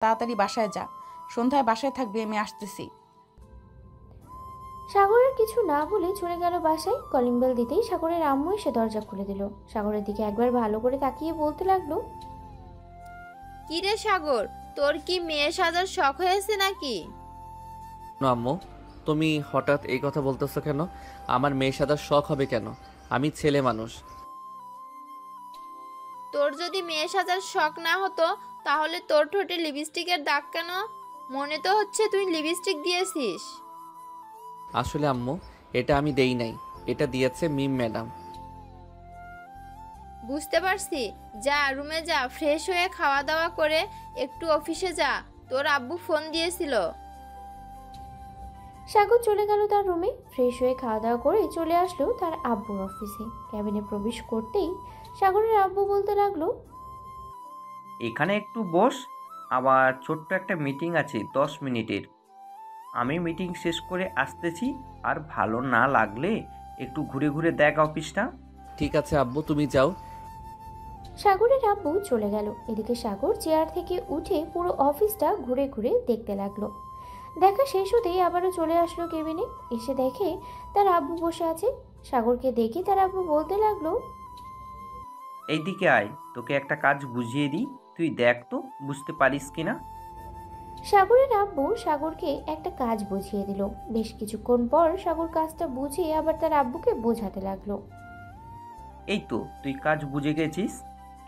তাড়াতাড়ি বাসায় যা, সন্ধ্যায় বাসায় থাকবি, আমি আসতেছি। সাগরের কিছু না বলে চলে গেল বাসায়। কলিং বেল দিতেই সাগরের আম্মু এসে দরজা খুলে দিল। সাগরের দিকে একবার ভালো করে তাকিয়ে বলতে লাগলো, কিরে সাগর, তোর কি মেয়ে সাজার শখ হয়েছে নাকি? আম্মু, তুমি হঠাৎ এই কথা বলতেছো কেন? আমার মেয়ে সাদার শখ হবে কেন? আমি ছেলে মানুষ। তোর যদি মেয়ে সাজার শখ না হতো তাহলে তোর ঠোঁটে লিপস্টিকের দাগ কেন? মনে তো হচ্ছে তুই লিপস্টিক দিয়েছিস। আসলে আম্মু, এটা আমি দেই নাই, এটা দিয়েছে মিম ম্যাডাম। বুঝতে পারছি, যা রুমে যা, ফ্রেশ হয়ে খাওয়া দাওয়া করে একটু অফিসে যা, তোর আব্বু ফোন দিয়েছিল। সাগর চলে গেল তার রুমে। ফ্রেশ হয়ে খাওয়া দাওয়া করে চলে আসলো তার আব্বুর অফিসে। ক্যাবিনে প্রবেশ করতেই সাগরের আব্বু বলতে লাগলো, এখানে একটু বস, আবার ছোট্ট একটা মিটিং আছে 10 মিনিটের। আমি মিটিং শেষ করে আসতেছি, আর ভালো না লাগলে একটু ঘুরে ঘুরে দেখ অফিসটা। ঠিক আছে আব্বু, তুমি যাও। সাগরের আব্বু চলে গেল। এদিকে সাগর চেয়ার থেকে উঠে পুরো অফিসটা ঘুরে ঘুরে দেখতে লাগলো। দেখা শেষ হতেই আবারও চলে আসলো কেবিনে। এসে দেখে তার আব্বু বসে আছে। সাগরকে দেখে তার আব্বু বলতে লাগলো, এইদিকে আয়, তোকে একটা কাজ বুঝিয়ে দিই, তুই দেখ তো বুঝতে পারিস কিনা। সাগরের আব্বু সাগরকে একটা কাজ বুঝিয়ে দিল। বেশ কিছুক্ষণ পর সাগর কাজটা বুঝিয়ে আবার তার আব্বুকে বোঝাতে লাগলো। এই তো তুই কাজ বুঝে গেছিস,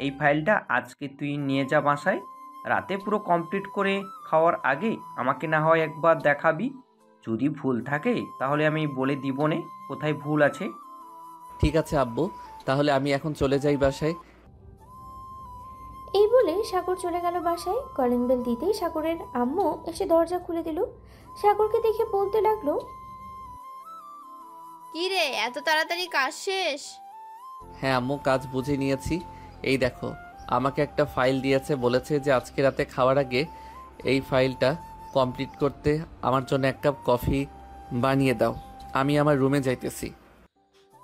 এই ফাইলটা আজকে তুই নিয়ে যা বাসায়। রাতে পুরো কমপ্লিট করে খাওয়ার আগে আমাকে না হয় একবার দেখাবি। যদি ভুল থাকে তাহলে আমি বলে দিব নে কোথায় ভুল আছে। ঠিক আছে আব্বু, তাহলে আমি এখন চলে যাই বাসায়। এই বলে সাগর চলে গেল বাসায়। কলিং বেল দিতেই সাগরের আম্মু এসে দরজা খুলে দিল। সাগরকে দেখে বলতে লাগলো, কি রে, এত তাড়াতাড়ি কাজ শেষ? হ্যাঁ আম্মু, কাজ বুঝে নিয়েছি। এই দেখো, আমাকে একটা ফাইল দিয়েছে, বলেছে যে আজকে রাতে খাওয়ার আগে এই ফাইলটা কমপ্লিট করতে আমার জন্য এক কাপ কফি বানিয়ে দাও। আমি আমার রুমে যাইতেছি।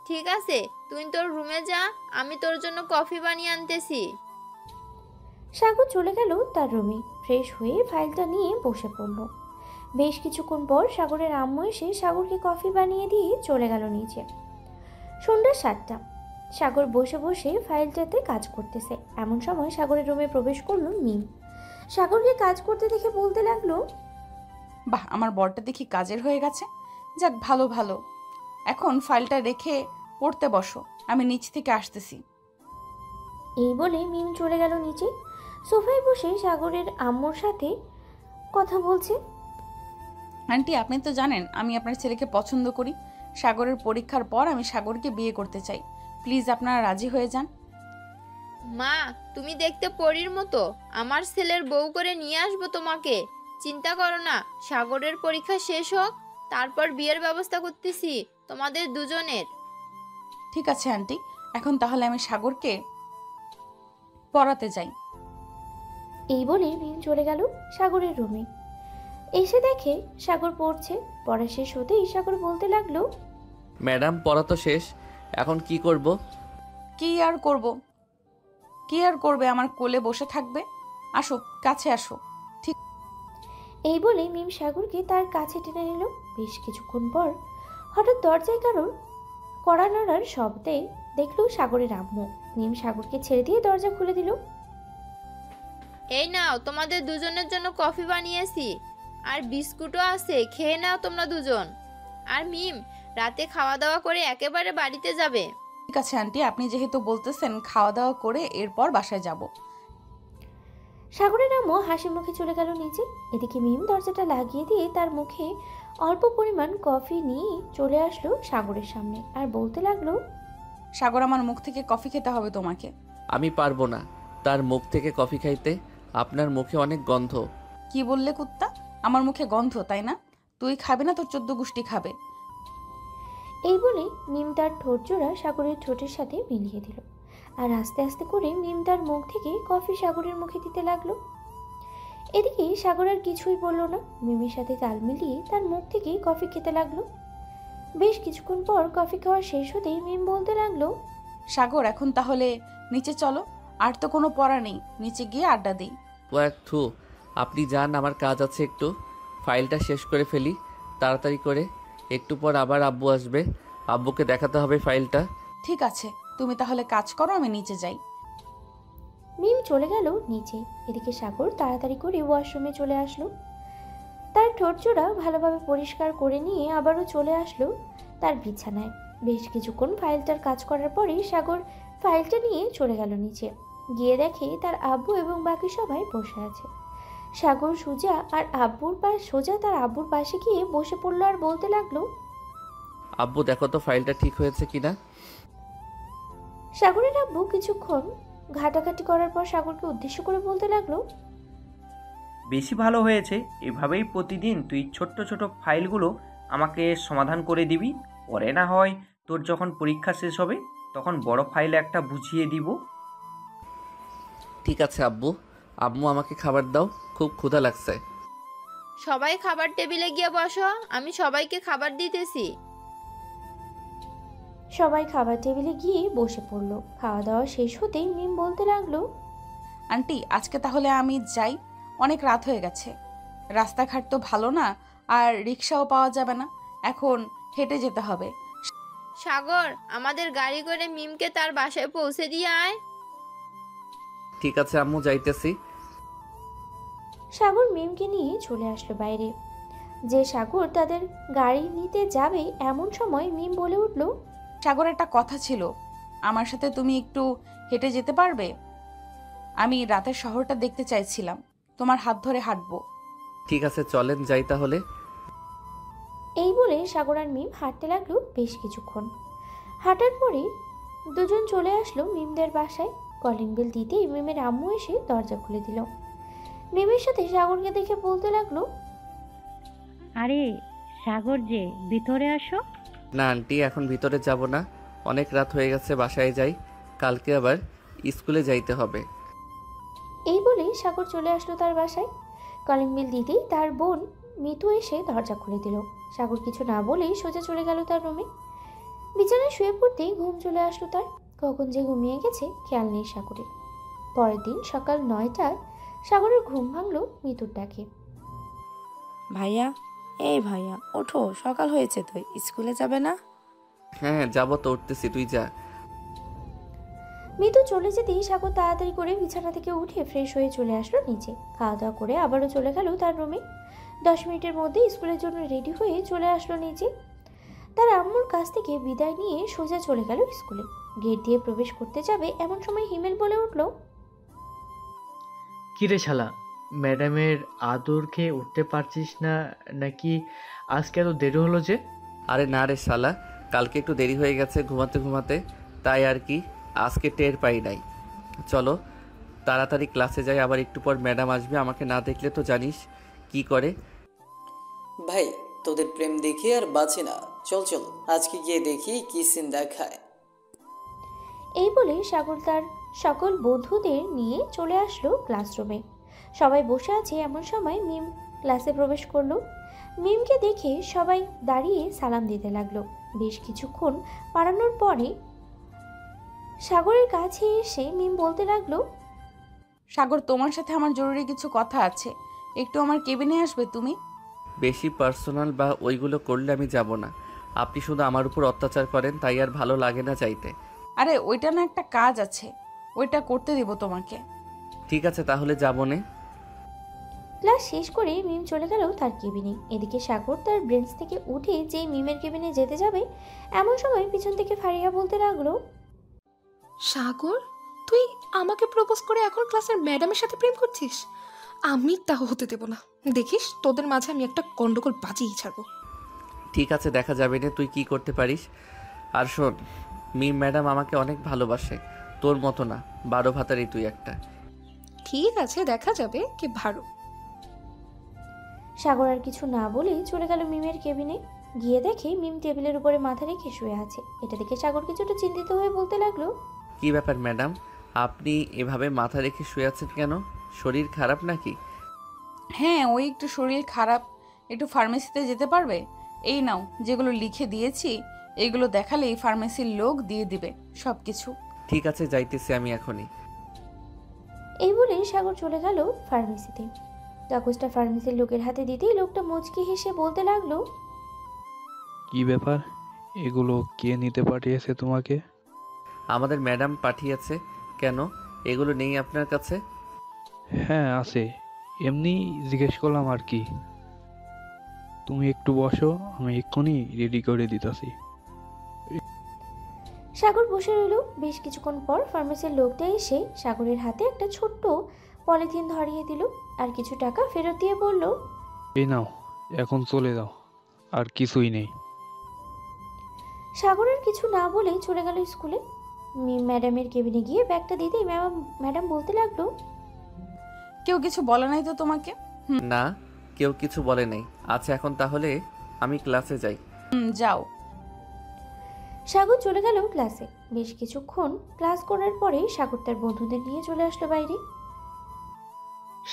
ঠিক আছে, তুই তোর রুমে যা, আমি তোর জন্য কফি বানিয়ে আনতেছি। সাগর চলে গেল তার রুমে। ফ্রেশ হয়ে ফাইলটা নিয়ে বসে পড়ল। বেশ কিছুক্ষণ পর সাগরের আম্মু এসে সাগরকে কফি বানিয়ে দিয়ে চলে গেল নিচে। সন্ধ্যা 7টা। সাগর বসে বসে ফাইলটাতে কাজ করতেছে। এমন সময় সাগরের রুমে প্রবেশ করলো মিম। সাগরকে কাজ করতে দেখে বলতে লাগলো, বাহ, আমার বরটা দেখি কাজের হয়ে গেছে। যাক, ভালো ভালো। এখন ফাইলটা রেখে পড়তে বসো, আমি নিচ থেকে আসতেছি। এই বলে মিম চলে গেল নিচে। সোফায় বসে সাগরের আম্মুর সাথে কথা বলছে। আন্টি, আপনি তো জানেন আমি আপনার ছেলেকে পছন্দ করি। সাগরের পরীক্ষার পর আমি সাগরকে বিয়ে করতে চাই। প্লিজ আপনারা রাজি হয়ে যান। মা, তুমি দেখতে পরীর মতো, আমার ছেলের বউ করে নিয়ে আসবো তোমাকে। চিন্তা করো না, সাগরের পরীক্ষা শেষ হোক, তারপর বিয়ের ব্যবস্থা করতেছি তোমাদের দুজনের। ঠিক আছে আন্টি, এখন তাহলে আমি সাগরকে পড়াতে যাই। এই বলে মিম চলে গেল সাগরের রুমে। এসে দেখে সাগর পড়ছে। পড়া শেষ হতেই সাগর বলতে লাগলো, ম্যাডাম, পড়া তো শেষ, এখন কি করব? কি আর করব? কি আর করবে? আমার কোলে বসে থাকবে। আসো, কাছে আসো। এই বলে মিম সাগরকে তার কাছে টেনে নিল। বেশ কিছুক্ষণ পর হঠাৎ দরজায় কারোর কড়া নাড়ার শব্দে দেখলো সাগরের আম্মু। মিম সাগরকে ছেড়ে দিয়ে দরজা খুলে দিল। এই নাও, তোমাদের দুজনের জন্য কফি বানিয়েছি, আর বিস্কুটও আছে, খেয়ে নাও তোমরা দুজন। আর মিম, রাতে খাওয়া দাওয়া করে একেবারে বাড়িতে যাবে। ঠিক আছে আন্টি, আপনি যেহেতু বলতেছেন, খাওয়া দাওয়া করে এরপর বাসায় যাব। সাগরের আম্মু হাসি মুখে চলে গেল নিচে। এদিকে মিম দরজাটা লাগিয়ে দিয়ে তার মুখে অল্প পরিমাণ কফি নিয়ে চলে আসলো সাগরের সামনে আর বলতে লাগলো, সাগর, আমার মুখ থেকে কফি খেতে হবে তোমাকে। আমি পারবো না তার মুখ থেকে কফি খাইতে, আপনার মুখে অনেক গন্ধ। কি বললে কুত্তা? আমার মুখে গন্ধ, তাই না? তুই খাবে না, তোর 14 গোষ্ঠী খাবে। এই বলে মিম তার ঠোঁট জোড়া সাগরের ঠোঁটের সাথে মিলিয়ে দিল। আর আস্তে আস্তে করে মিম তার মুখ থেকে কফি সাগরের মুখে দিতে লাগলো। এদিকে সাগর আর কিছুই বলল না, মিমের সাথে তাল মিলিয়ে তার মুখ থেকে কফি খেতে লাগলো। বেশ কিছুক্ষণ পর কফি খাওয়া শেষ হতেই মিম বলতে লাগলো, সাগর, এখন তাহলে নিচে চলো। আর তো কোনো পড়া নেই, নিচে গিয়ে আড্ডা দেই। ওয়াক থু, আপনি যান, আমার কাজ আছে একটু। ফাইলটা শেষ করে ফেলি তাড়াতাড়ি করে। একটু পর আবার আব্বু আসবে, আব্বুকে দেখাতে হবে ফাইলটা। ঠিক আছে, তুমি তাহলে কাজ করো, আমি নিচে যাই। মিম চলে গেল নিচে। এদিকে সাগর তাড়াতাড়ি করে ওয়াশরুমে চলে আসলো। তার ঠোঁটজোড়া ভালোভাবে পরিষ্কার করে নিয়ে আবারও চলে আসলো তার বিছানায়। বেশ কিছুক্ষণ ফাইলটার কাজ করার পরেই সাগর ফাইলটা নিয়ে চলে গেল নিচে। গিয়ে দেখে তার আব্বু এবং বাকি সবাই বসে আছে। সাগর সোজা তার আব্বুর পাশে গিয়ে বসে পড়লো আর বলতে লাগলো, আব্বু দেখো তো ফাইলটা ঠিক হয়েছে কিনা। সাগরের আব্বু কিছুক্ষণ ঘাটাঘাটি করার পর সাগরকে উদ্দেশ্য করে বলতে লাগলো, বেশি ভালো হয়েছে। এভাবেই প্রতিদিন তুই ছোট্ট ছোট ফাইলগুলো আমাকে সমাধান করে দিবি। পরে না হয় তোর যখন পরীক্ষা শেষ হবে তখন বড় ফাইল একটা বুঝিয়ে দিব। ঠিক আছে আব্বু। আম্মু আমাকে খাবার দাও, খুব ক্ষুধা লাগছে। সবাই খাবার টেবিলে গিয়ে বসো, আমি সবাইকে খাবার দিতেছি। সবাই খাবার টেবিলে গিয়ে বসে পড়লো। খাওয়া দাওয়া শেষ হতেই মিম বলতে লাগলো, আন্টি আজকে তাহলে আমি যাই, অনেক রাত হয়ে গেছে। রাস্তাঘাট তো ভালো না, আর রিক্সাও পাওয়া যাবে না, এখন হেঁটে যেতে হবে। সাগর, আমাদের গাড়ি করে মিমকে তার বাসায় পৌঁছে দিয়ে আয়। ঠিক আছে আম্মু, যাইতেছি। সাগর মিমকে নিয়ে চলে আসলো বাইরে। যে সাগর তাদের গাড়ি নিতে যাবে এমন সময় মিম বলে উঠল, সাগর, একটা কথা ছিল, আমার সাথে তুমি একটু হেঁটে যেতে পারবে? আমি রাতের শহরটা দেখতে চাইছিলাম, তোমার হাত ধরে হাঁটবো। ঠিক আছে চলেন যাই তাহলে। এই বলে সাগর আর মিম হাঁটতে লাগলো বেশ কিছুক্ষণ। হাঁটার পরে দুজন চলে আসলো মিমদের বাসায়। কলিং বেল দিতেই মিমের আম্মু এসে দরজা খুলে দিল। মিমের সাথে সাগরকে দেখে বলতে লাগলো, আরে সাগর যে, ভিতরে আসো। না আন্টি, এখন ভিতরে যাব না, অনেক রাত হয়ে গেছে, বাসায় যাই, কালকে আবার স্কুলে যাইতে হবে। এই বলে সাগর চলে আসলো তার বাসায়। কলিং বেল দিতেই তার বোন মিতু এসে দরজা খুলে দিল। সাগর কিছু না বলেই সোজা চলে গেল তার রুমে। বিছানায় শুয়ে পড়তেই ঘুম চলে আসলো তার। কখন যে ঘুমিয়ে গেছে খেয়াল নেই সাগরের। পরের দিন সকাল 9টায় সাগরের ঘুম ভাঙলো মিতুর ডাকে। ভাইয়া, এই ভাইয়া ওঠো, সকাল হয়েছে তো, স্কুলে যাবে না? হ্যাঁ যাবো তো, উঠতেছি, তুই যা। মিতু চলে যেতেই সাগর তাড়াতাড়ি করে বিছানা থেকে উঠে ফ্রেশ হয়ে চলে আসলো নিচে। খাওয়া দাওয়া করে আবারও চলে গেল তার রুমে। 10 মিনিটের মধ্যে স্কুলের জন্য রেডি হয়ে চলে আসলো নিচে। তার আম্মুর কাছ থেকে বিদায় নিয়ে সোজা চলে গেল স্কুলে। গেট দিয়ে প্রবেশ করতে যাবে এমন সময় হিমেল বলে উঠল, কিরে শালা, ম্যাডামের আদর খেয়ে উঠতে পারছিস না নাকি? আজকে এত দেরি হলো যে? আরে না রে শালা, কালকে একটু দেরি হয়ে গেছে ঘুমাতে ঘুমাতে, তাই আর কি, আজকে টের পাই নাই। চলো তাড়াতাড়ি ক্লাসে যাই, আবার একটু পর ম্যাডাম আসবে, আমাকে না দেখলে তো জানিস কি করে। ভাই তোদের প্রেম দেখে আর বাঁচি না, চল চল আজকে গিয়ে দেখি কি সিন দেখায়। এই বলে সাগর তার সকল বন্ধুদের নিয়ে চলে আসলো ক্লাসরুমে। সবাই বসে আছে এমন সময় মিম ক্লাসে প্রবেশ করলো। মিমকে দেখে সবাই দাঁড়িয়ে সালাম দিতে লাগলো। বেশ কিছুক্ষণ পাড়ানোর পরে সাগরের কাছে এসে মিম বলতে লাগলো, সাগর, তোমার সাথে আমার জরুরি কিছু কথা আছে, একটু আমার কেবিনে আসবে তুমি? বেশি পার্সোনাল বা ওইগুলো করলে আমি যাব না। আপনি শুধু আমার উপর অত্যাচার করেন, তাই আর ভালো লাগে না চাইতে। আরে ওইটা না, একটা কাজ আছে, ওইটা করতে দিব তোমাকে। ঠিক আছে তাহলে যাব নে। ক্লাস শেষ করে মিম চলে গেল তার কেবিনে। এদিকে সাগর তার ব্রেঞ্চ থেকে উঠে যেই মিমের কেবিনে যেতে যাবে এমন সময় পিছন থেকে ফারিয়া বলতে লাগলো, সাগর, তুই আমাকে প্রপোজ করে এখন ক্লাসের ম্যাডামের সাথে প্রেম করছিস? আমি তা হতে দেব না। দেখিস তোদের মাঝে আমি একটা গন্ডগোল বাজিয়ে ছাড়বো। ঠিক আছে দেখা যাবে না তুই কি করতে পারিস। আর শোন, মিম ম্যাডাম আমাকে অনেক ভালোবাসে, তোর মতো না, 12 ভাতারই তুই একটা। ঠিক আছে, দেখা যাবে কে ভালো। সাগর আর কিছু না বলে চলে গেল মিমের কেবিনে। গিয়ে দেখে মিম টেবিলের উপরে মাথা রেখে শুয়ে আছে। এটা দেখে সাগর কিছুটা চিন্তিত হয়ে বলতে লাগলো, কি ব্যাপার ম্যাডাম, আপনি এভাবে মাথা রেখে শুয়ে আছেন কেন? শরীর খারাপ নাকি? হ্যাঁ, ওই একটু শরীর খারাপ, একটু ফার্মেসিতে যেতে পারবে? এই নাও, যেগুলো লিখে দিয়েছি এগুলো দেখালেই ফার্মেসির লোক দিয়ে দিবে সব কিছু। ঠিক আছে যাইতেছি আমি এখনই। এই বলে সাগর চলে গেল ফার্মেসিতে। কাগজটা ফার্মেসির লোকের হাতে দিতেই লোকটা মুচকি হেসে বলতে লাগলো, কি ব্যাপার? এগুলো কে নিতে পাঠিয়েছে তোমাকে? আমাদের ম্যাডাম পাঠিয়েছে। কেন, এগুলো নেই আপনার কাছে? হ্যাঁ আছে, এমনি জিজ্ঞেস করলাম আর কি। তুমি একটু বসো, আমি এক্ষুনি রেডি করে দিতেছি। সাগর বসে রইল। বেশ কিছুক্ষণ পর ফার্মেসির লোকটা এসে সাগরের হাতে একটা ছোট্ট পলিথিন ধরিয়ে দিল আর কিছু টাকা ফেরত দিয়ে বলল, এই নাও, এখন চলে যাও, আর কিছুই নেই। সাগর আর কিছু না বলে চলে গেল স্কুলে। ম্যাডামের কেবিনে গিয়ে ব্যাগটা দিতেই ম্যাডাম বলতে লাগলো, কেউ কিছু বলে নাই তো তোমাকে? না, কেউ কিছু বলে নাই। আচ্ছা, এখন তাহলে আমি ক্লাসে যাই। যাও। সাগর চলে গেল ক্লাসে। বেশ কিছুক্ষণ ক্লাস করার পরে সাগর তার বন্ধুদের নিয়ে চলে আসলো বাইরে।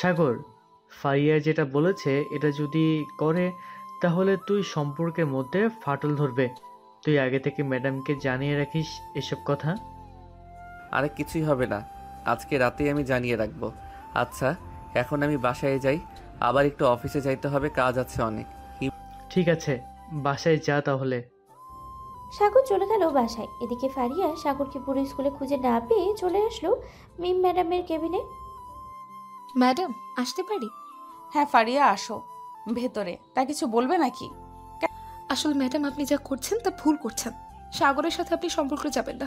সাগর, ফারিয়া যেটা বলেছে এটা যদি করে তাহলে তুই সম্পর্কের মধ্যে ফাটল ধরবে। তুই আগে থেকে ম্যাডামকে জানিয়ে রাখিস এসব কথা। আরে কিছুই হবে না, আজকে রাতেই আমি জানিয়ে রাখবো। আচ্ছা, এখন আমি বাসায় যাই, আবার একটু অফিসে যাইতে হবে, কাজ আছে অনেক। ঠিক আছে, বাসায় যা তাহলে। সাগর চলে গেল বাসায়। এদিকে ফারিয়া সাগরকে পুরো স্কুলে খুঁজে না পেয়ে চলে আসলো মিম ম্যাডামের কেবিনে। ম্যাডাম, আসতে পারি? হ্যাঁ ফারিয়া, আসো ভেতরে। তা কিছু বলবে নাকি? আসলে ম্যাডাম, আপনি যা করছেন তা ভুল করছেন। সাগরের সাথে আপনি সম্পর্কে যাবেন না।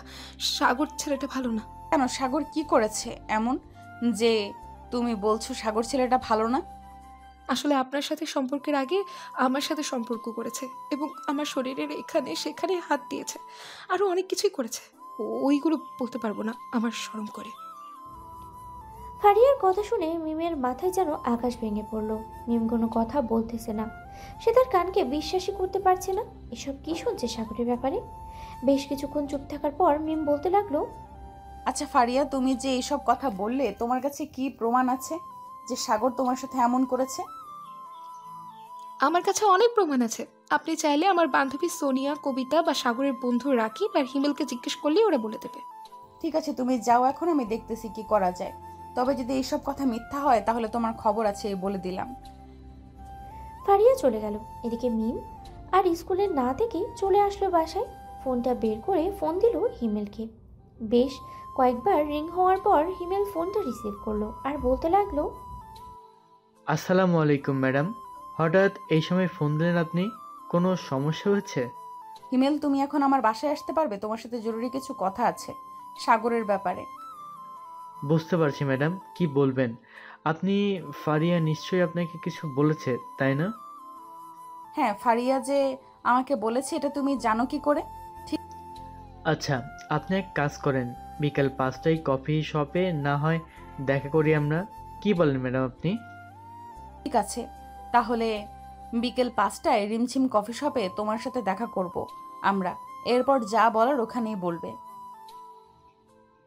সাগর ছেলেটা ভালো না। কেন, সাগর কি করেছে এমন যে তুমি বলছো সাগর ছেলেটা ভালো না? আসলে আপনার সাথে সম্পর্কের আগে আমার সাথে সম্পর্ক করেছে এবং আমার শরীরের এখানে সেখানে হাত দিয়েছে, আরও অনেক কিছুই করেছে। ওইগুলো বলতে পারবো না, আমার শরম করে। ফারিয়ার কথা শুনে মিমের মাথায় যেন আকাশ ভেঙে পড়ল। মিম কোনো কথা বলতেছে না। সে তার কানকে বিশ্বাসই করতে পারছে না। এসব কি শুনছে সাগরের ব্যাপারে? বেশ কিছুক্ষণ চুপ থাকার পর মিম বলতে লাগলো, আচ্ছা ফারিয়া, তুমি যে এইসব কথা বললে, তোমার কাছে কি প্রমাণ আছে যে সাগর তোমার সাথে এমন করেছে? আমার কাছে অনেক প্রমাণ আছে। আপনি চাইলে আমার বান্ধবী সোনিয়া, কবিতা বা সাগরের বন্ধু রাকিব আর হিমেলকে জিজ্ঞেস করলেই ওরা বলে দেবে। ঠিক আছে, তুমি যাও, এখন আমি দেখতেছি কি করা যায়। তবে যদি এইসব কথা মিথ্যা হয় তাহলে তোমার খবর আছে, এই বলে দিলাম। ফারিয়া চলে গেল। এদিকে মিম আর স্কুলে না থেকে চলে আসলো বাসায়। ফোনটা বের করে ফোন দিল হিমেলকে। বেশ কয়েকবার রিং হওয়ার পর হিমেল ফোনটা রিসিভ করলো আর বলতে লাগলো, আসসালামু আলাইকুম ম্যাডাম, হঠাৎ এই সময় ফোন দিলেন আপনি? কোনো সমস্যা হচ্ছে? হিমেল, তুমি এখন আমার বাসায় আসতে পারবে? তোমার সাথে জরুরি কিছু কথা আছে সাগরের ব্যাপারে। বুঝতে পারছি ম্যাডাম, কি বলবেন আপনি? ফারিয়া নিশ্চয়ই আপনাকে কিছু বলেছে, তাই না? হ্যাঁ, ফারিয়া যে আমাকে বলেছে এটা তুমি জানো কি করে? আচ্ছা, আপনি এক কাজ করেন, বিকাল 5টায় কফি শপে না হয় দেখা করি আমরা। কি বলেন ম্যাডাম আপনি? ঠিক আছে, তাহলে বিকেল 5টায় রিমঝিম কফি শপে তোমার সাথে দেখা করব আমরা। এরপর যা বলার ওখানেই বলবে।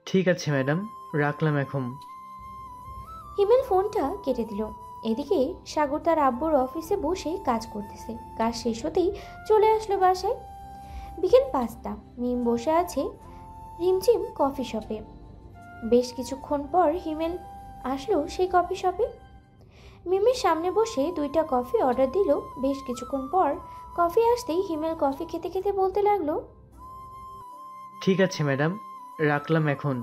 ঠিক আছে ম্যাডাম, রাখলাম এখন। হিমেল ফোনটা কেটে দিল। এদিকে সাগর তার আব্বুর অফিসে বসে কাজ করতেছে। কাজ শেষ হতেই চলে আসলো বাসায়। বিকেল 5টা। মিম বসে আছে রিমঝিম কফি শপে। বেশ কিছুক্ষণ পর হিমেল আসলো সেই কফি শপে। মিমের সামনে বসে 2টা কফি অর্ডার দিল। বেশ কিছুক্ষণ পর কফি আসতেই হিমেল কফি খেতে খেতে বলতে লাগলো, ঠিক আছে ম্যাডাম, রাখলাম এখন।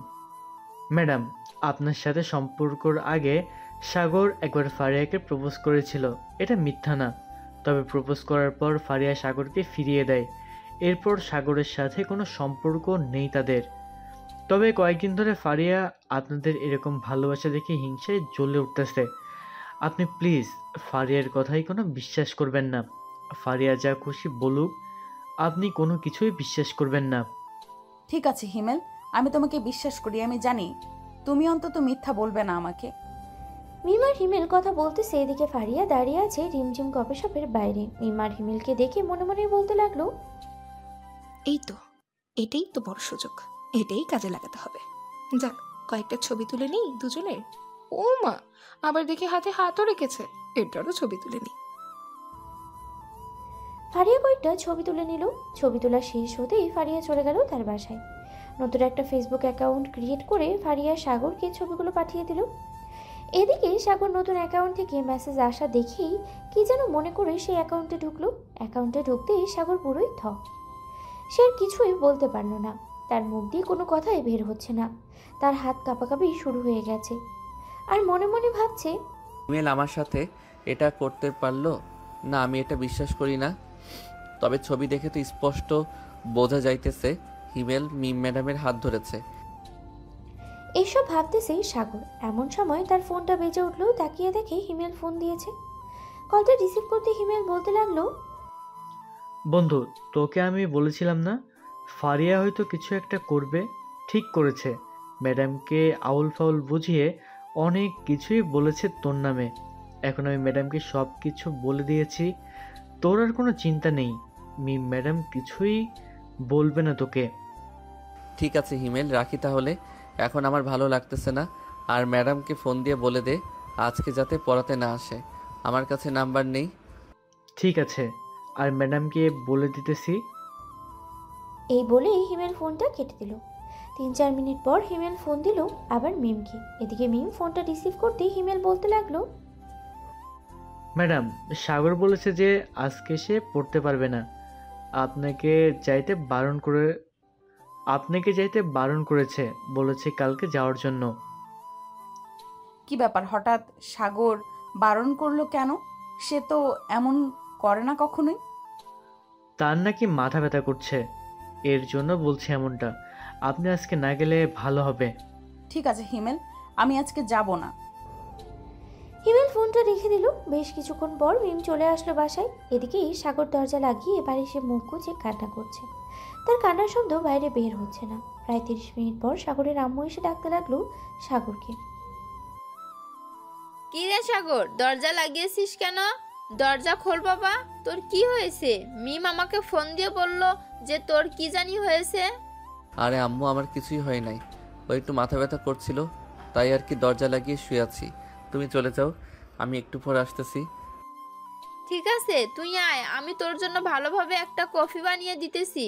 ম্যাডাম, আপনার সাথে সম্পর্কর আগে সাগর একবার ফারিয়াকে প্রপোজ করেছিল, এটা মিথ্যা না। তবে প্রপোজ করার পর ফারিয়া সাগরকে ফিরিয়ে দেয়। এরপর সাগরের সাথে কোনো সম্পর্ক নেই তাদের। তবে কয়েকদিন ধরে ফারিয়া আপনাদের এরকম ভালোবাসা দেখে হিংসায় জ্বলে উঠতেছে। আপনি প্লিজ ফারিয়ার কথাই কোনো বিশ্বাস করবেন না। ফারিয়া যা খুশি বলুক, আপনি কোনো কিছুই বিশ্বাস করবেন না। ঠিক আছে হিমেল, আমি তোমাকে বিশ্বাস করি। আমি জানি তুমি অন্তত মিথ্যা বলবে না আমাকে। মিম আর হিমেল কথা বলতেছে। এদিকে ফারিয়া দাঁড়িয়ে আছে রিমঝিম কফি শপের বাইরে। মিম আর হিমেলকে দেখে মনে মনে বলতে লাগলো, এই তো, এটাই তো বড় সুযোগ, এটাই কাজে লাগাতে হবে। যাক, কয়েকটা ছবি তুলে নিই দুজনের। ও মা, আবার দেখে হাতে হাতও রেখেছে, এটারও ছবি তুলে নিই। ফারিয়া কয়েকটা ছবি তুলে নিল। ছবি তোলা শেষ হতেই ফারিয়া চলে গেল তার বাসায়। নতুন একটা ফেসবুক অ্যাকাউন্ট ক্রিয়েট করে ফারিয়া সাগরকে ছবিগুলো পাঠিয়ে দিল। এদিকে সাগর নতুন অ্যাকাউন্ট থেকে মেসেজ আসা দেখেই কি যেন মনে করে সে অ্যাকাউন্টে ঢুকলো। অ্যাকাউন্টে ঢুকতেই সাগর পুরোই থ। সে আর কিছুই বলতে পারল না। তার মুখ দিয়ে কোনো কথাই বের হচ্ছে না। তার হাত কাঁপাকাঁপি শুরু হয়ে গেছে। আর মনে মনে ভাবছে, হিমেল আমার সাথে এটা করতে পারলো না, আমি এটা বিশ্বাস করি না। তবে ছবি দেখে তো স্পষ্ট বোঝা যাইতেছে হিমেল মিম ম্যাডামের হাত ধরেছে। এইসব ভাবতেছে সাগর। এমন সময় তার ফোনটা বেজে উঠলো। তাকিয়ে দেখে হিমেল ফোন দিয়েছে। কলটা রিসিভ করতে হিমেল বলতে লাগলো, বন্ধু, তোকে আমি বলেছিলাম না ফারিয়া হয়তো কিছু একটা করবে। ঠিক করেছে। ম্যাডামকে আউল ফাউল বুঝিয়ে অনেক কিছুই বলেছে তোর নামে। এখন আমি ম্যাডামকে সব কিছু বলে দিয়েছি। তোর আর কোনো চিন্তা নেই। মিম ম্যাডাম কিছুই বলবে না তোকে। ঠিক আছে হিমেল, রাখি তাহলে। এখন আমার ভালো লাগতেছে না। আর ম্যাডামকে ফোন দিয়ে বলে দে আজকে যাতে পড়াতে না আসে। আমার কাছে নাম্বার নেই। ঠিক আছে, আর ম্যাডামকে বলে দিতেছি। এই বলেই হিমেল ফোনটা কেটে দিল। 3-4 মিনিট পর হিমেল ফোন দিল আবার মিমকে। এদিকে মিম ফোনটা রিসিভ করতে হিমেল বলতে লাগলো, ম্যাডাম, সাগর বলেছে যে আজকে সে পড়তে পারবে না। আপনাকে যাইতে বারণ করেছে। বলেছে কালকে যাওয়ার জন্য। কি ব্যাপার, হঠাৎ সাগর বারণ করলো কেন? সে তো এমন করে না কখনোই। তার নাকি মাথা ব্যথা করছে, এর জন্য বলছে এমনটা। আপনি আজকে না গেলে ভালো হবে। ঠিক আছে হিমেল, আমি আজকে যাব না। হিমেল ফোনটা রেখে দিল। বেশ কিছুক্ষণ পর মিম চলে আসলো বাসায়। এদিকেই সাগর দরজা লাগিয়ে বাড়ি সে মুখ গুজে কান্না করছে। তার কান্নার শব্দ বাইরে বের হচ্ছে না। প্রায় 30 মিনিট পর সাগরের আম্মু এসে ডাকতে লাগলো সাগরকে। কি রে সাগর, দরজা লাগিয়েছিস কেন? দরজা খোল বাবা, তোর কি হয়েছে? মিম আমাকে ফোন দিয়ে বলল যে তোর কি জানি হয়েছে। আরে আম্মু, আমার কিছুই হয় নাই। ও একটু মাথা ব্যথা করছিল, তাই আর কি দরজা লাগিয়ে শুয়ে আছি। তুমি চলে যাও, আমি একটু পর আসতেছি। ঠিক আছে, তুই আয়, আমি তোর জন্য ভালোভাবে একটা কফি বানিয়ে দিতেছি।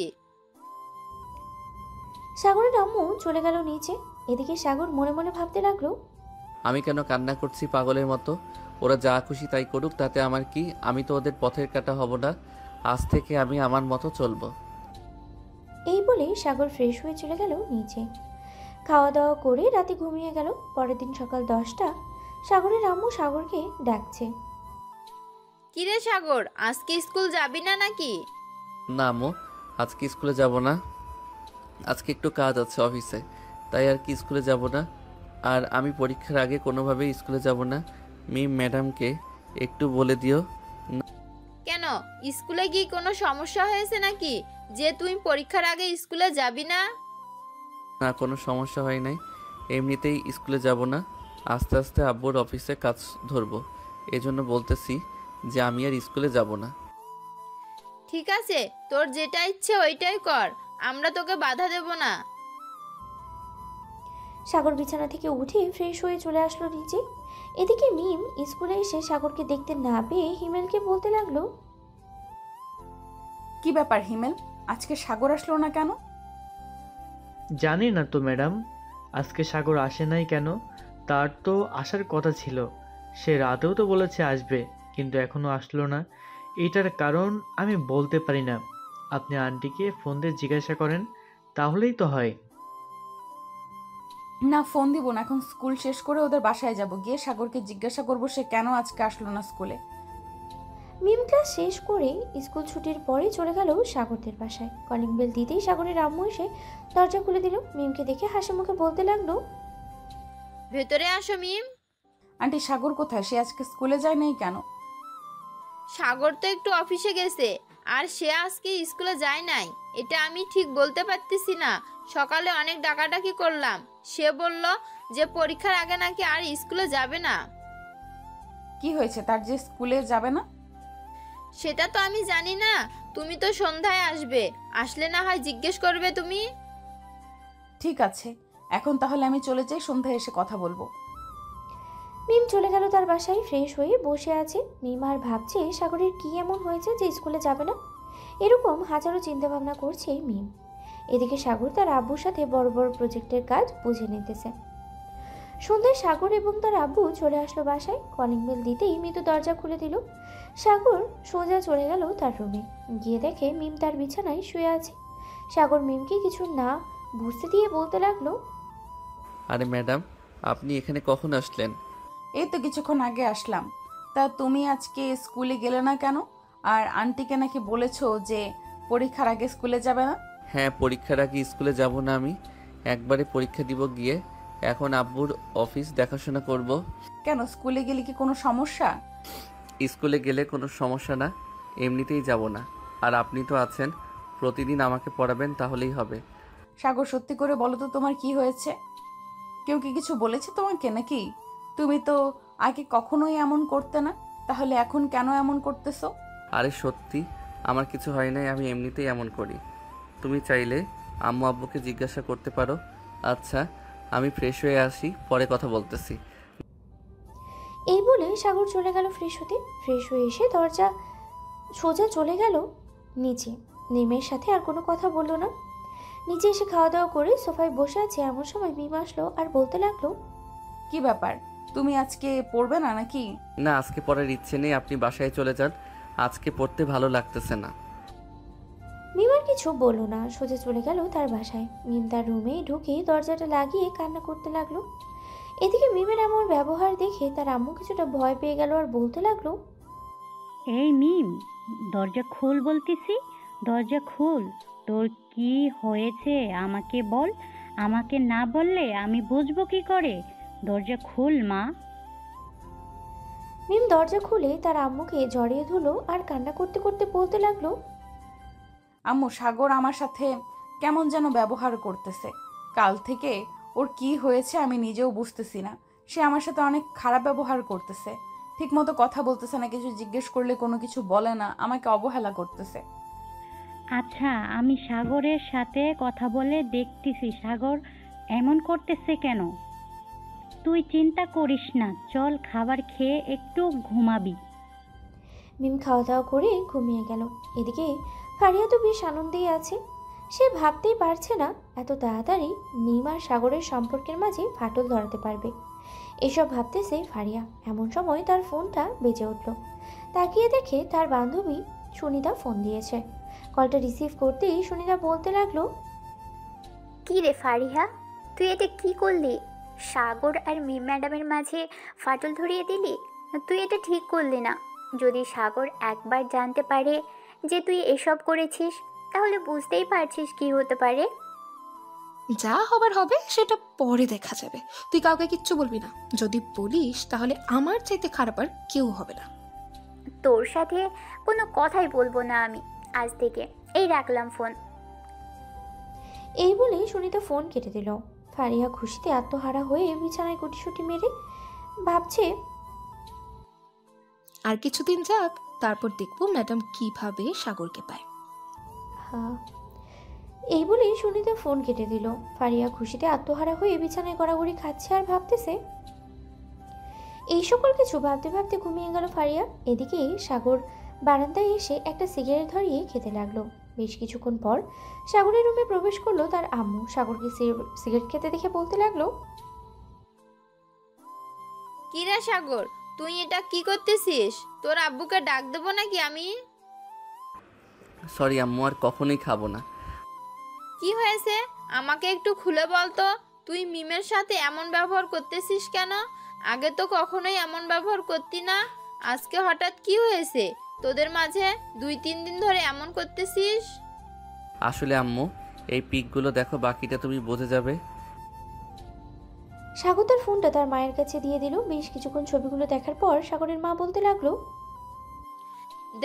সাগরের আম্মু চলে গেল নিচে। এদিকে সাগর মনে মনে ভাবতে লাগলো, আমি কেন কান্না করছি পাগলের মতো? ওরা যা খুশি তাই করুক, তাতে আমার কি? আমি তো ওদের পথের কাটা হব না। আজ থেকে আমি আমার মতো চলবো। এই বলে সাগর ফ্রেশ হয়ে চলে গেল নিচে। খাওয়া দাওয়া করে রাতে ঘুমিয়ে গেল। পরের দিন সকাল 10টা। সাগরের আম্মু সাগরকে ডাকছে। কি রে সাগর, আজকে স্কুল যাবি না নাকি? না আম্মু, আজকে স্কুলে যাব না। আজকে একটু কাজ আছে অফিসে, তাই আর কি স্কুলে যাব না। আর আমি পরীক্ষার আগে কোনোভাবেই স্কুলে যাব না। মিম ম্যাডামকে একটু বলে দিও। কেন, স্কুলে কি কোনো সমস্যা হয়েছে নাকি যে তুই পরীক্ষার আগে স্কুলে যাবি না? না, কোনো সমস্যা হয় নাই। এমনিতেই স্কুলে যাব না। আস্তে আস্তে আব্বুর অফিসে কাজ ধরবো, এজন্য বলতেছি যে আমি আর স্কুলে যাব না। ঠিক আছে, তোর যেটা ইচ্ছে ওইটাই কর, আমরা তোকে বাধা দেব না। সাগর বিছানা থেকে উঠে ফ্রেশ হয়ে চলে আসলো নিচে। এদিকে মিম স্কুলে এসে সাগরকে দেখতে না পেয়ে হিমেলকে বলতে লাগলো, কি ব্যাপার হিমেল, আজকে সাগর আসলো না কেন? জানি না তো ম্যাডাম, আজকে সাগর আসে নাই কেন। তার তো আসার কথা ছিল। সে রাতেও তো বলেছে আসবে, কিন্তু এখনো আসলো না। এটার কারণ আমি বলতে পারি না। আপনি আন্টিকে ফোন দিয়ে জিজ্ঞাসা করেন, তাহলেই তো হয়। না, ফোন দিব না। এখন স্কুল শেষ করে ওদের বাসায় যাব, গিয়ে সাগরকে জিজ্ঞাসা করবো সে কেন আজকে আসলো না স্কুলে। মিম ক্লাস শেষ করে স্কুল ছুটির পরে চলে গেল সাগরদের বাসায়। কলিং বেল দিতেই সাগরের আম্মু এসে দরজা খুলে দিল। মিমকে দেখে হাসি মুখে বলতে লাগলো, ভেতরে আসো মিম। আন্টি, সাগর কোথায়? সে আজকে স্কুলে যায় নাই কেন? সাগর তো একটু অফিসে গেছে, আর সে আজকে স্কুলে যায় নাই এটা আমি ঠিক বলতে পারতেছি না। সকালে অনেক ডাকাডাকি করলাম, সে বলল যে পরীক্ষার আগে নাকি আর স্কুলে যাবে না। কি হয়েছে তার যে স্কুলে যাবে না? সেটা তো আমি জানি না, তুমি তো সন্ধ্যায় আসবে, আসলে না হয় জিজ্ঞেস করবে তুমি। ঠিক আছে, এখন তাহলে আমি চলে যাই, সন্ধ্যায় এসে কথা বলবো। মিম চলে গেল তার বাসায়। ফ্রেশ হয়ে বসে আছে মিম আর ভাবছে সাগরের কি এমন হয়েছে যে স্কুলে যাবে না। এরকম হাজারো চিন্তা ভাবনা করছে মিম। এদিকে সাগর তার আব্বুর সাথে বড় বড় প্রজেক্টের কাজ বুঝে নিতেছে। সন্ধ্যায় সাগর এবং তার আব্বু চলে আসলো বাসায়। কলিং বেল দিতেই মৃদু দরজা খুলে দিল। সাগর সোজা চলে গেল তার রুমে। গিয়ে দেখে মিম তার বিছানায় শুয়ে আছে। সাগর মিমকে কিছু না বুঝতে দিয়ে বলতে লাগলো, আরে ম্যাডাম, আপনি এখানে কখন আসলেন? এই তো কিছুক্ষণ আগে আসলাম। তা তুমি আজকে স্কুলে গেলে না কেন? আর আন্টিকে নাকি বলেছো যে পরীক্ষার আগে স্কুলে যাবে না? হ্যাঁ, পরীক্ষার আগে স্কুলে যাব না আমি। একবারে পরীক্ষা দিব গিয়ে। এখন আব্বুর অফিস দেখাশোনা করব। কেন, স্কুলে গেলে কি কোনো সমস্যা? স্কুলে গেলে কোনো সমস্যা না, এমনিতেই যাব না। আর আপনি তো আছেন, প্রতিদিন আমাকে পড়াবেন, তাহলেই হবে। সাগর, সত্যি করে বলো তো তোমার কি হয়েছে? কেউ কি কিছু বলেছে তোমাকে নাকি? তুমি তো আগে কখনোই এমন করতে না, তাহলে এখন কেন এমন করতেছো? আরে সত্যি আমার কিছু হয় নাই, আমি এমনিতেই এমন করি। তুমি চাইলে আম্মু আব্বুকে জিজ্ঞাসা করতে পারো। আচ্ছা, আমি ফ্রেশ হয়ে আসি, পরে কথা বলতেছি। এই বলে সাগর চলে গেল ফ্রেশ হতে। ফ্রেশ হয়ে এসে দরজা সোজা চলে গেল নিচে। নিমের সাথে আর কোনো কথা বললো না। নিচে এসে খাওয়া দাওয়া করে সোফায় বসে আছে এমন সময় মিম আসলো আর বলতে লাগলো, কি ব্যাপার, তুমি আজকে পড়বে না নাকি? না, আজকে পড়ার ইচ্ছে নেই, আপনি বাসায় চলে যান। আজকে পড়তে ভালো লাগতেছে না। মিম আর কিছু বললো না, সোজা চলে গেল তার বাসায়। মিম তার রুমে ঢুকে দরজাটা লাগিয়ে কান্না করতে লাগলো। এদিকে মিমের এমন ব্যবহার দেখে তার আম্মু কিছুটা ভয় পেয়ে গেল আর বলতে লাগলো, এই মিম, দরজা খোল বলতেছি, দরজা খোল। তোর কি হয়েছে আমাকে বল। আমাকে না বললে আমি বুঝবো কি করে? দরজা খোল মা। মিম দরজা খুলে তার আম্মুকে জড়িয়ে ধরলো আর কান্না করতে করতে বলতে লাগলো, আম্মু, সাগর আমার সাথে কেমন যেন ব্যবহার করতেছে। কাল থেকে ওর কি হয়েছে আমি নিজেও বুঝতেছি না। সে আমার সাথে অনেক খারাপ ব্যবহার করতেছে। ঠিক মতো কথা বলতেছে না, কিছু জিজ্ঞেস করলে কোনো কিছু বলে না, আমাকে অবহেলা করতেছে। আচ্ছা, আমি সাগরের সাথে কথা বলে দেখতেছি সাগর এমন করতেছে কেন। তুই চিন্তা করিস না, চল খাবার খেয়ে একটু ঘুমাবি। মিম খাওয়া দাওয়া করে ঘুমিয়ে গেল। এদিকে ফারিয়া তো বেশ আনন্দেই আছে। সে ভাবতেই পারছে না এত তাড়াতাড়ি মিম আর সাগরের সম্পর্কের মাঝে ফাটল ধরাতে পারবে। এসব ভাবতেছে ফারিয়া। এমন সময় তার ফোনটা বেজে উঠল। তাকিয়ে দেখে তার বান্ধবী সুনিতা ফোন দিয়েছে। কলটা রিসিভ করতেই সুনিতা বলতে লাগলো, কি রে ফারিহা, তুই এটা কি করলি? সাগর আর মিম ম্যাডামের মাঝে ফাটল ধরিয়ে দিলি। তুই এটা ঠিক করলি না। যদি সাগর একবার জানতে পারে যে তুই এসব করেছিস, তাহলে বুঝতেই পারছিস কি হতে পারে। যা হবার হবে সেটা পরে দেখা যাবে। তুই কাউকে কিচ্ছু বলবি না। যদি বলিস তাহলে আমার চাইতে খারাপ আর কেউ হবে না। তোর সাথে কোনো কথাই বলবো না আমি আজ থেকে। এই রাখলাম ফোন। এই বলে সুনিতা ফোন কেটে দিল। ফারিয়া খুশিতে আত্মহারা হয়ে বিছানায় গুটিসুটি মেরে ভাবছে, আর কিছুদিন যাক, তারপর দেখবো ম্যাডাম কিভাবে সাগরকে পায়। হ্যাঁ। এই বলে সুনিতা ফোন কেটে দিল। ফারিয়া খুশিতে আত্মহারা হয়ে বিছানায় গড়াগড়ি খাচ্ছে আর ভাবতেছে। এই সকল কিছু ভাবতে ভাবতে ঘুমিয়ে গেল ফারিয়া। এদিকে সাগর বারান্দায় এসে একটা সিগারেট ধরিয়ে খেতে লাগলো। বেশ কিছুক্ষণ পর সাগরের রুমে প্রবেশ করলো তার আম্মু। সাগরকে সিগারেট খেতে দেখে বলতে লাগলো, কিরা সাগর, তুই এটা কি করতেছিস? তোর আব্বুকে ডাক দেবো নাকি আমি? সরি আম্মু, আর কখনোই খাবো না। কি হয়েছে আমাকে একটু খুলে বল তো। তুই মিমের সাথে এমন ব্যবহার করতেছিস কেন? আগে তো কখনোই এমন ব্যবহার করতি না, আজকে হঠাৎ কি হয়েছে তোদের মাঝে? 2-3 দিন ধরে এমন করতেছিস। আসলে আম্মু, এই পিকগুলো দেখো, বাকিটা তুমি বুঝে যাবে। সাগর তার ফোনটা তার মায়ের কাছে দিয়ে দিল। বেশ কিছুক্ষণ ছবিগুলো দেখার পর সাগরের মা বলতে লাগলো,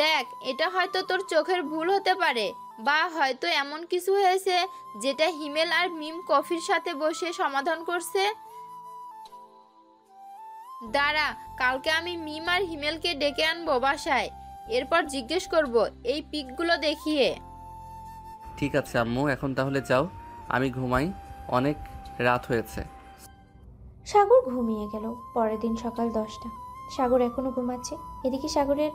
দেখ, এটা হয়তো তোর চোখের ভুল হতে পারে, বা হয়তো এমন কিছু হয়েছে যেটা হিমেল আর মিম কফির সাথে বসে সমাধান করছে। দাঁড়া, কালকে আমি মিম আর হিমেলকে ডেকে আনবো বাসায়, এরপর জিজ্ঞেস করব এই পিকগুলো দেখিয়ে। ঠিক আছে আম্মু, এখন তাহলে যাও, আমি ঘুমাই, অনেক রাত হয়েছে। সাগর ঘুমিয়ে গেল। পরের দিন সকাল 10টা। সাগর এখনো ঘুমাচ্ছে। এদিকে সাগরের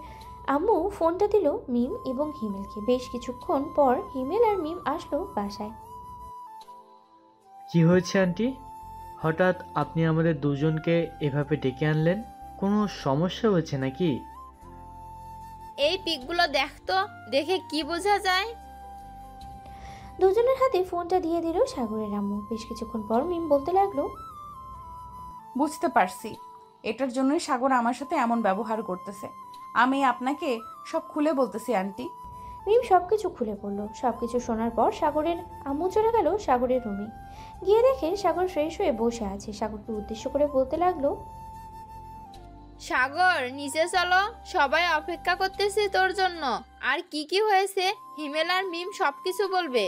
আম্মু ফোনটা দিল মিম এবং হিমেলকে। বেশ কিছুক্ষণ পর হিমেল আর মিম আসলো বাসায়। কি হয়েছে আন্টি? হঠাৎ আপনি আমাদের দুজনকে এভাবে ডেকে আনলেন? কোনো সমস্যা হয়েছে নাকি? এই পিকগুলো দেখ তো, দেখে কি বোঝা যায়? দুজনের হাতে ফোনটা দিয়ে দিল সাগরের আম্মু। বেশ কিছুক্ষণ পর মিম বলতে লাগলো, বুঝতে পারছি, এটার জন্যই সাগর আমার সাথে এমন ব্যবহার করতেছে। আমি আপনাকে সব খুলে বলতেছি আন্টি। মিম সবকিছু খুলে পড়লো। সবকিছু শোনার পর সাগরের আম্মু চলে গেল সাগরের রুমে। গিয়ে দেখে সাগর ফ্রেশ হয়ে বসে আছে। সাগরকে উদ্দেশ্য করে বলতে লাগলো, সাগর নিচে চলো, সবাই অপেক্ষা করতেছে তোর জন্য। আর কি কি হয়েছে হিমেল আর মিম সবকিছু বলবে।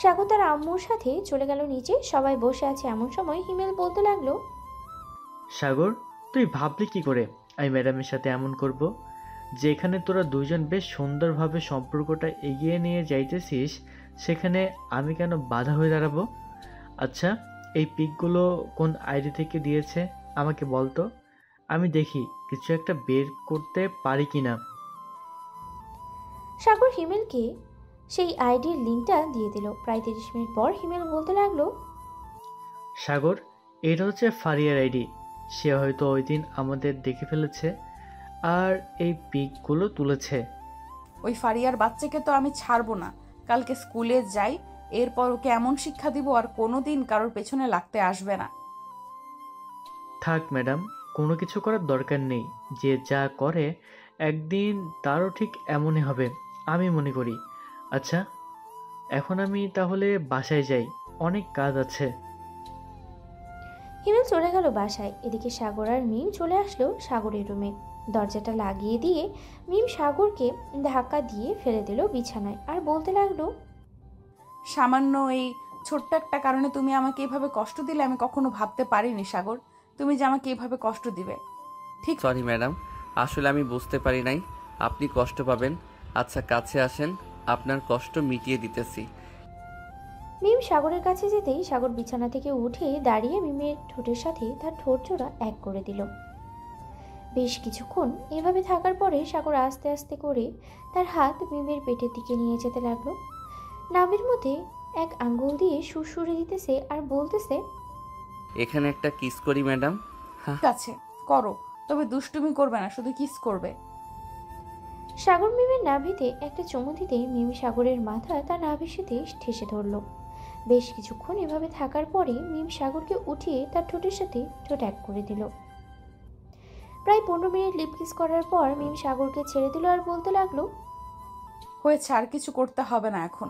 সাগর তার আম্মুর সাথে চলে গেল নিচে। সবাই বসে আছে এমন সময় হিমেল বলতে লাগলো, সাগর, তুই ভাবলি কি করে আমি ম্যাডামের সাথে এমন করব? যেখানে তোরা দুজন বেশ সুন্দরভাবে সম্পর্কটা এগিয়ে নিয়ে যাইতেছিস, সেখানে আমি কেন বাধা হয়ে দাঁড়াবো? আচ্ছা, এই পিকগুলো কোন আইডি থেকে দিয়েছে আমাকে বলতো, আমি দেখি কিছু একটা বের করতে পারি কিনা। সাগর হিমেলকে সেই আইডির লিঙ্কটা দিয়ে দিল। প্রায় 30 মিনিট পর হিমেল বলতে লাগলো, সাগর, এটা হচ্ছে ফারিয়ার আইডি। সে হয়তো ওই দিন আমাদের দেখে ফেলেছে আর এই পিকগুলো তুলেছে। ওই ফারিয়ার বাচ্চাকে তো আমি ছাড়বো না। কালকে স্কুলে যাই, এরপর ওকে এমন শিক্ষা দিব আর কোনোদিন কারোর পেছনে লাগতে আসবে না। থাক ম্যাডাম, কোনো কিছু করার দরকার নেই। যে যা করে একদিন তারও ঠিক এমনই হবে আমি মনে করি। আচ্ছা, এখন আমি তাহলে বাসায় যাই, অনেক কাজ আছে। হিমেল চলে গেল বাসায়। এদিকে সাগর আর মিম চলে আসলো সাগরের রুমে। দরজাটা লাগিয়ে দিয়ে মিম সাগরকে ধাক্কা দিয়ে ফেলে দিল বিছানায় আর বলতে লাগলো, সামান্য এই ছোট্ট একটা কারণে তুমি আমাকে এভাবে কষ্ট দিলে আমি কখনো ভাবতে পারিনি সাগর, তুমি যে আমাকে এভাবে কষ্ট দিবে। ঠিক সরি ম্যাডাম, আসলে আমি বুঝতে পারি নাই আপনি কষ্ট পাবেন। আচ্ছা কাছে আসেন, আপনার কষ্ট মিটিয়ে দিতেছি। মিম সাগরের কাছে যেতেই সাগর বিছানা থেকে উঠে দাঁড়িয়ে মিমের ঠোঁটের সাথে তার ঠোঁট জোড়া এক করে দিল। বেশ কিছুক্ষণ এভাবে থাকার পরে সাগর আস্তে আস্তে করে তার হাত মিমের পেটের দিকে নিয়ে যেতে লাগলো। নাভির মধ্যে এক আঙ্গুল দিয়ে সুরসুরে দিতেছে আর বলতেছে, এখানে একটা কিস করি ম্যাডাম। হ্যাঁ আছে, করো, তবে দুষ্টুমি করবে না, শুধু কিস করবে। সাগর মিমের নাভিতে একটা চুমু দিতেই মিম সাগরের মাথা তার নাভির সাথে ঠেসে ধরল। বেশ কিছুক্ষণ এভাবে থাকার পরে মিম সাগরকে উঠিয়ে তার ঠোঁটের সাথে ঠোঁট এক করে দিল। প্রায় 15 মিনিট লিপ কিস করার পর মিম সাগরকে ছেড়ে দিল আর বলতে লাগলো, হয়েছে, আর কিছু করতে হবে না এখন।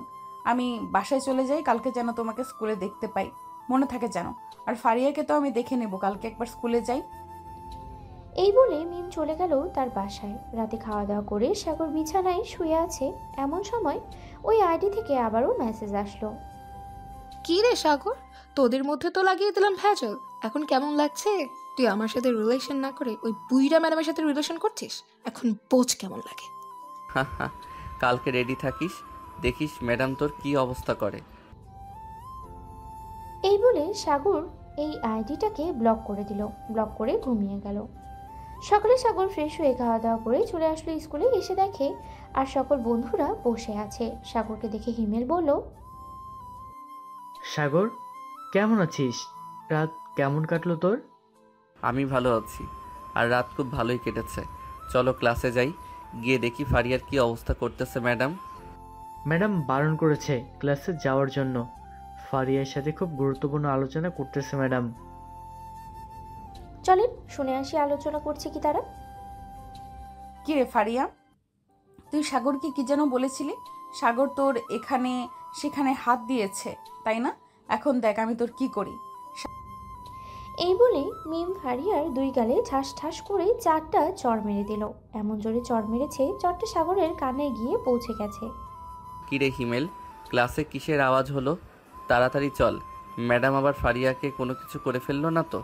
আমি বাসায় চলে যাই, কালকে যেন তোমাকে স্কুলে দেখতে পাই, মনে থাকে যেন। আর ফারিয়াকে তো আমি দেখে নেব, কালকে একবার স্কুলে যাই। এই বলে মিম চলে গেল তার বাসায়। রাতে খাওয়া দাওয়া করে সাগর বিছানায় শুয়ে আছে এমন সময় ওই আইডি থেকে আবারও মেসেজ আসলো, কি রে সাগর, তোদের মধ্যে তো লাগিয়ে দিলাম ভেজাল। এখন কেমন লাগছে? তুই আমার সাথে রিলেশন না করে ওই বুইরা ম্যাডামের সাথে রিলেশন করছিস। এখন বোঝ কেমন লাগে। হ্যাঁ হ্যাঁ, কালকে রেডি থাকিস, দেখিস ম্যাডাম তোর কি অবস্থা করে। এই বলে সাগর এই আইডিটাকে ব্লক করে দিল। ব্লক করে ঘুমিয়ে গেল। সকালে সাগর ফ্রেশ হয়ে খাওয়া দাওয়া করে চলে আসলো স্কুলে। এসে দেখে আর সকল বন্ধুরা বসে আছে। সাগরকে দেখে হিমেল বলল, সাগর, কেমন আছিস? রাত কেমন কাটলো তোর? আমি ভালো আছি, আর রাত খুব ভালোই কেটেছে। চলো ক্লাসে যাই, গিয়ে দেখি ফারিয়ার কি অবস্থা করতেছে। ম্যাডাম ম্যাডাম বারণ করেছে ক্লাসে যাওয়ার জন্য। ফারিয়ার সাথে খুব গুরুত্বপূর্ণ আলোচনা করতেছে ম্যাডাম। চলেন শুনে আসি আলোচনা করছে কি তারা। কি রে ফারিয়া, তুই সাগরকে কি যেন বলেছিলি? সাগর তোর এখানে সেখানে হাত দিয়েছে, তাই না? এখন দেখ আমি তোর কি করি। এই বলে মিম ফারিয়ার দুই গালে ঠাস ঠাস করে 4টা চড় মেরে দিল। এমন জোরে চড় মেরেছে চড়টা সাগরের কানে গিয়ে পৌঁছে গেছে। কিরে হিমেল, ক্লাসে কিসের আওয়াজ হলো? তাড়াতাড়ি চল, ম্যাডাম আবার ফারিয়াকে কোনো কিছু করে ফেললো না তো?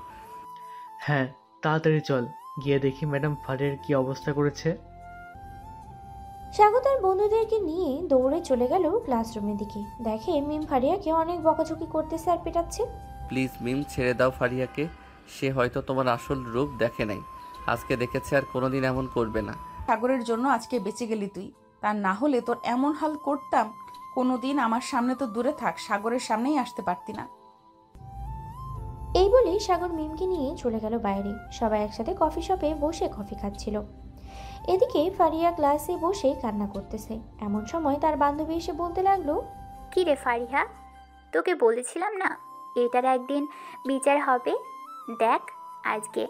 হ্যাঁ, তাড়াতাড়ি চল, গিয়ে দেখি ম্যাডাম ফারিয়ার কি অবস্থা করেছে। সাগর তার বন্ধুদেরকে নিয়ে দৌড়ে চলে গেল ক্লাসরুমের দিকে। দেখে মিম ফারিয়াকে অনেক বকাঝকি করতেছে আর পেটাচ্ছে। প্লিজ মিম, ছেড়ে দাও ফারিয়াকে। সে হয়তো তোমার আসল রূপ দেখে নাই, আজকে দেখেছে, আর কোনোদিন এমন করবে না। সাগরের জন্য আজকে বেঁচে গেলি তুই, তা না হলে তোর এমন হাল করতাম কোনোদিন। আমার সামনে তো দূরে থাক, সাগরের সামনেই আসতে পারতি না। এই বলে সাগর মিমকে নিয়ে চলে গেল বাইরে। সবাই একসাথে কফি শপে বসে কফি খাচ্ছিল। এদিকে ফারিয়া ক্লাসে বসে কান্না করতেছে। এমন সময় তার বান্ধবী এসে বলতে লাগলো, কি রে ফারিহা, তোকে বলেছিলাম না এটার একদিন বিচার হবে। দেখ আজকে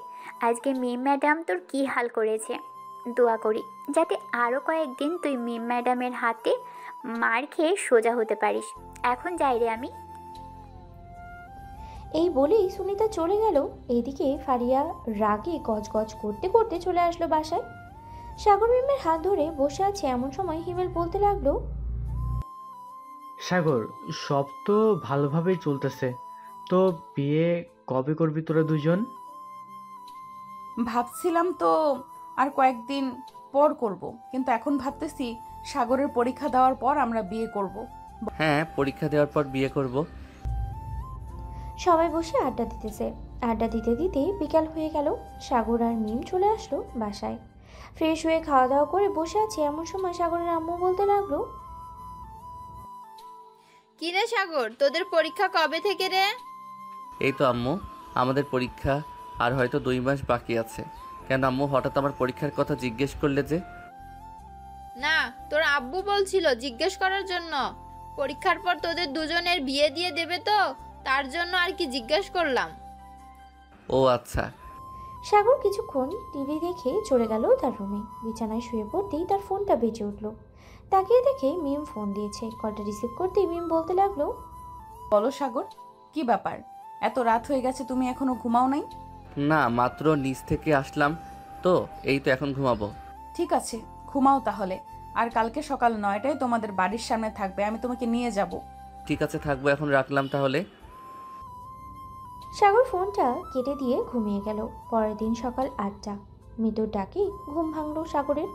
আজকে মিম ম্যাডাম তোর কি হাল করেছে। দোয়া করি যাতে আরও কয়েকদিন তুই মিম ম্যাডামের হাতে মার খেয়ে সোজা হতে পারিস। এখন যাই রে আমি। এই বলেই সুনিতা চলে গেল। এইদিকে ফারিয়া রাগে গজগজ করতে করতে চলে আসলো বাসায়। সাগর মিমের হাত ধরে বসে আছে। এমন সময় হিমেল বলতে লাগলো, সাগর, সব তো ভালোভাবেই চলতেছে, তো বিয়ে কবে করবি তোরা দুজন? ভাবছিলাম তো আর কয়েকদিন পর করব, কিন্তু এখন ভাবতেছি সাগরের পরীক্ষা দেওয়ার পর আমরা বিয়ে করব। হ্যাঁ, পরীক্ষা দেওয়ার পর বিয়ে করব। সবাই বসে আড্ডা দিতেছে। আড্ডা দিতে দিতে বিকাল হয়ে গেল। সাগর আর মিম চলে আসলো বাসায়। ফ্রেশ হয়ে খাওয়া দাওয়া করে বসে আছে। এমন সময় সাগরের আম্মু বলতে লাগলো, কি রে সাগর, তোদের পরীক্ষা কবে থেকে রে? এই তো আম্মু, আমাদের পরীক্ষা আর হয়তো 2 মাস বাকি আছে। কেন আম্মু হঠাৎ আমার পরীক্ষার কথা জিজ্ঞেস করলে যে? না, তোর আব্বু বলছিল জিজ্ঞেস করার জন্য। পরীক্ষার পর তোদের দুজনের বিয়ে দিয়ে দেবে তো, তার জন্য আর কি জিজ্ঞেস করলাম। ও আচ্ছা। সাগর কিছুক্ষণ টিভি দেখে চলে গেল তার রুমে। বিছানায় শুয়ে পড়তেই তার ফোনটা বেজে উঠল। তাকিয়ে দেখে মিম ফোন দিয়েছে। কলটা রিসিভ করতেই মিম বলতে লাগলো, বলো সাগর, কি ব্যাপার? এত রাত হয়ে গেছে, তুমি এখনো ঘুমাও নাই? না, মাত্র নিচ থেকে আসলাম তো, এই তো এখন ঘুমাবো। ঠিক আছে, ঘুমাও তাহলে। আর কালকে সকাল 9টায় তোমাদের বাড়ির সামনে থাকবে, আমি তোমাকে নিয়ে যাব। ঠিক আছে, থাকবো, এখন রাখলাম তাহলে। সাগর ফোনটা কেটে দিয়ে ঘুমিয়ে গেল। পরের দিন সকাল 8টা। মৃদুর ডাকে ঘুম ভাঙল সাগরের।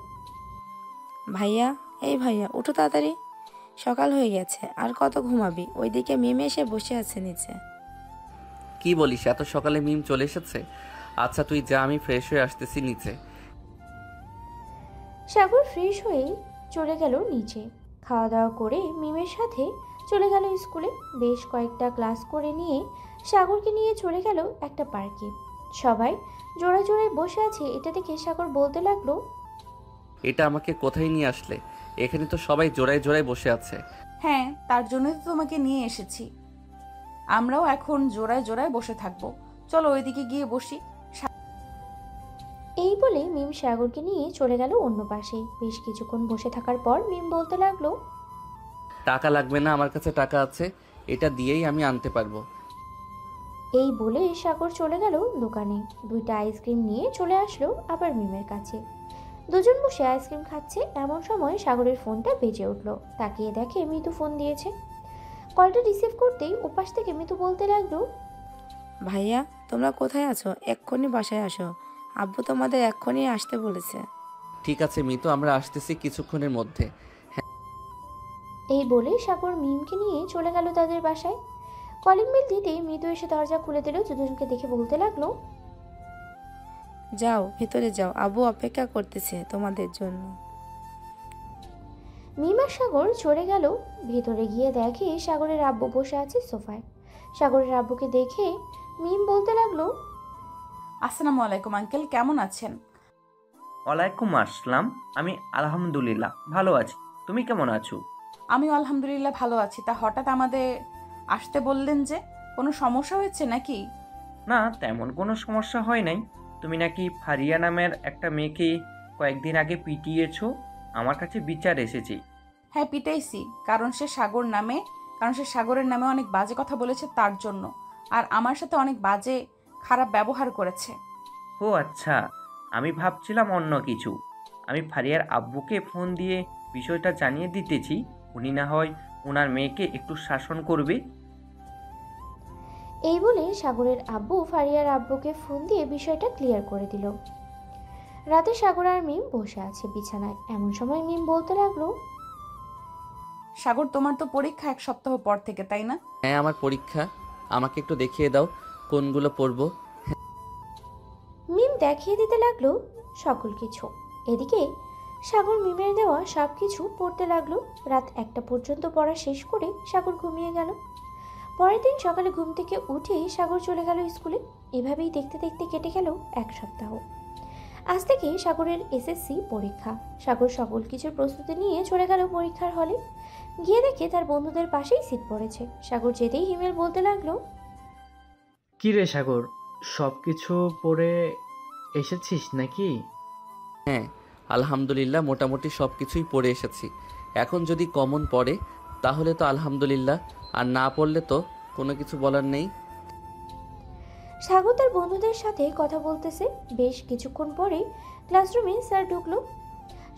ভাইয়া, এই ভাইয়া, উঠো তাড়াতাড়ি, সকাল হয়ে গেছে। আর কত ঘুমাবি? ওইদিকে মিমে এসে বসে আছে নিচে। কি বলিস, এত সকালে মিম চলে এসেছে? আচ্ছা তুই যা, আমি ফ্রেশ হয়ে আসতেছি নিচে। সাগর ফ্রেশ হয়ে চলে গেল নিচে। খাওয়া দাওয়া করে মিমের সাথে চলে গেল স্কুলে। বেশ কয়েকটা ক্লাস করে নিয়ে সাগরকে নিয়ে চলে গেল একটা পার্কে। সবাই জোড়া জোড়ায় বসে আছে। এটা দেখে সাগর বলতে লাগলো, এটা আমাকে কোথায় নিয়ে আসলে? এখানে তো সবাই জোড়ায় জোড়ায় বসে আছে। হ্যাঁ, তার জন্যই তো তোমাকে নিয়ে এসেছি। আমরাও এখন জোড়ায় জোড়ায় বসে থাকবো। চলো ওইদিকে গিয়ে বসি। এই বলে মিম সাগরকে নিয়ে চলে গেল অন্য পাশে। বেশ কিছুক্ষণ বসে থাকার পর মিম বলতে লাগলো, টাকা লাগবে না, আমার কাছে টাকা আছে, এটা দিয়েই আমি আনতে পারবো। এই বলে সাগর চলে গেল দোকানে। 2টা আইসক্রিম নিয়ে চলে আসলো আবার মিমের কাছে। দুজন বসে আইসক্রিম খাচ্ছে। এমন সময় সাগরের ফোনটা বেজে উঠলো। তাকিয়ে দেখে মিতু ফোন দিয়েছে। কলটা রিসিভ করতেই ওপাশ থেকে মিতু বলতে লাগলো, ভাইয়া, তোমরা কোথায় আছো? এক্ষুনি বাসায় আসো, আব্বু তোমাদের এক্ষুনি আসতে বলেছে। ঠিক আছে মিতু, আমরা আসতেছি কিছুক্ষণের মধ্যে। এই বলে সাগর মিমকে নিয়ে চলে গেল তাদের বাসায়। কলিং বেল দিতেই মিতু এসে দরজা খুলে দিল। দুজনকে দেখে বলতে লাগলো, যাও, ভেতরে যাও, আব্বু অপেক্ষা করতেছে তোমাদের জন্য। মিম আর সাগর চলে গেল। ভেতরে গিয়ে দেখে সাগরের আব্বু বসে আছে সোফায়। সাগরের আব্বুকে দেখে মিম বলতে লাগলো, আসসালামু আলাইকুম আঙ্কেল, কেমন আছেন? ওয়ালাইকুম আসসালাম। আমি আলহামদুলিল্লাহ ভালো আছি। তুমি কেমন আছো? আমিও আলহামদুলিল্লাহ ভালো আছি। তা হঠাৎ আমাদের আসতে বললেন যে, কোনো সমস্যা হয়েছে নাকি? না, তেমন কোনো সমস্যা হয় নাই। তুমি নাকি ফারিয়া নামের একটা মেয়েকে কয়েকদিন আগে পিটিয়েছো, আমার কাছে বিচার এসেছে। হ্যাঁ, পিটাইছি, কারণ সে সাগরের নামে অনেক বাজে কথা বলেছে তার জন্য। আর আমার সাথে অনেক বাজে খারাপ ব্যবহার করেছে। ও আচ্ছা, আমি ভাবছিলাম অন্য কিছু। আমি ফারিয়ার আব্বুকে ফোন দিয়ে বিষয়টা জানিয়ে দিতেছি, উনি না হয় ওনার মেয়েকে একটু শাসন করবে। এই বলে সাগরের আব্বু ফারিয়ার আব্বুকে ফোন দিয়ে বিষয়টা ক্লিয়ার করে দিল। রাতে সাগর আর মিম বসে আছে বিছানায়। এমন সময় মিম বলতে লাগলো, সাগর, তোমার তো পরীক্ষা 1 সপ্তাহ পর থেকে, তাই না? হ্যাঁ, আমার পরীক্ষা, আমাকে একটু দেখিয়ে দাও কোনগুলো পড়বো। মিম দেখিয়ে দিতে লাগলো সকল কিছু। এদিকে সাগর মিমের দেওয়া সব কিছু পড়তে লাগলো। রাত 1টা পর্যন্ত পড়া শেষ করে সাগর ঘুমিয়ে গেল। পরের দিন সকালে ঘুম থেকে উঠেই সাগর চলে গেল স্কুলে। এভাবেই দেখতে দেখতে কেটে গেল এক সপ্তাহ। আজ থেকে সাগরের এসএসসি পরীক্ষা। সাগর সকল কিছুর প্রস্তুতি নিয়ে চলে গেল পরীক্ষার হলে। গিয়ে দেখে তার বন্ধুদের পাশেই সিট পড়েছে। সাগর যেতেই হিমেল বলতে লাগলো, কি রে সাগর, সব কিছু পড়ে এসেছিস নাকি? হ্যাঁ, আলহামদুলিল্লাহ মোটামুটি সব কিছুই পড়ে এসেছি। এখন যদি কমন পড়ে তাহলে তো আলহামদুলিল্লাহ, আর না পড়লে তো কোনো কিছু বলার নেই। সাগর তার বন্ধুদের সাথে কথা বলতেছে। বেশ কিছুক্ষণ পরে ক্লাসরুমে স্যার ঢুকলো।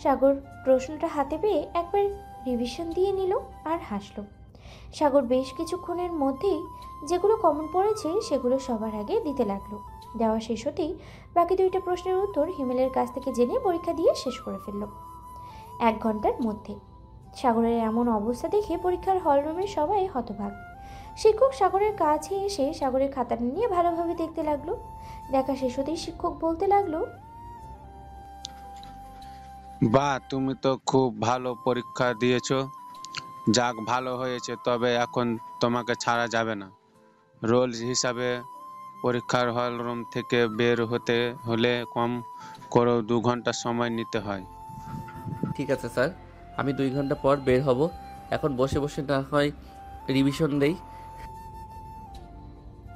সাগর প্রশ্নটা হাতে পেয়ে একবার রিভিশন দিয়ে নিল আর হাসলো। সাগর বেশ কিছুক্ষণের মধ্যেই যেগুলো কমন পড়েছে সেগুলো সবার আগে দিতে লাগলো। দেওয়া শেষ হতেই বাকি 2টা প্রশ্নের উত্তর হিমেলের কাছ থেকে জেনে পরীক্ষা দিয়ে শেষ করে ফেলল 1 ঘন্টার মধ্যে। সাগরের এমন অবস্থা দেখে পরীক্ষার হলরুমের সবাই হতবাক। শিক্ষক সাগরের কাছে এসে সাগরের খাতাটা নিয়ে ভালোভাবে দেখতে লাগলো। দেখা শেষ হতেই শিক্ষক বলতে লাগলো, বাহ, তুমি তো খুব ভালো পরীক্ষা দিয়েছো। যাক, ভালো হয়েছে, তবে এখন তোমাকে ছাড়া যাবে না। রোল হিসাবে পরীক্ষার হল রুম থেকে বের হতে হলে কম করেও 2 ঘন্টা সময় নিতে হয়। ঠিক আছে স্যার, আমি 2 ঘন্টা পর বের হব। এখন বসে বসে না হয় রিভিশন দেই।